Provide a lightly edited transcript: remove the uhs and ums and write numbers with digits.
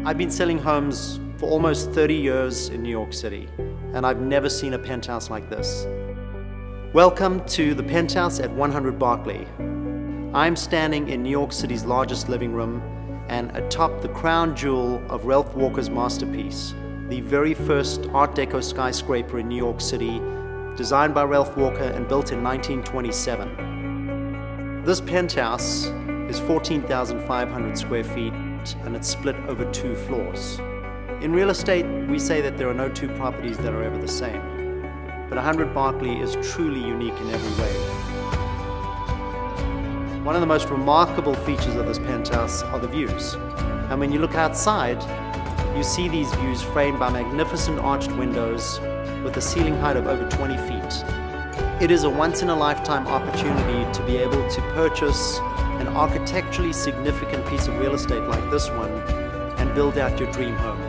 I've been selling homes for almost 30 years in New York City, and I've never seen a penthouse like this. Welcome to the Penthouse at 100 Barclay. I'm standing in New York City's largest living room and atop the crown jewel of Ralph Walker's masterpiece, the very first Art-Deco skyscraper in New York City, designed by Ralph Walker and built in 1927. This penthouse is 14,500 square feet and it's split over 2 floors. In real estate, we say that there are no 2 properties that are ever the same. But 100 Barclay is truly unique in every way. One of the most remarkable features of this penthouse are the views. And when you look outside, you see these views framed by magnificent arched windows with a ceiling height of over 20 feet. It is a once-in-a-lifetime opportunity to be able to purchase an architecturally significant piece of real estate like this one and build out your dream home.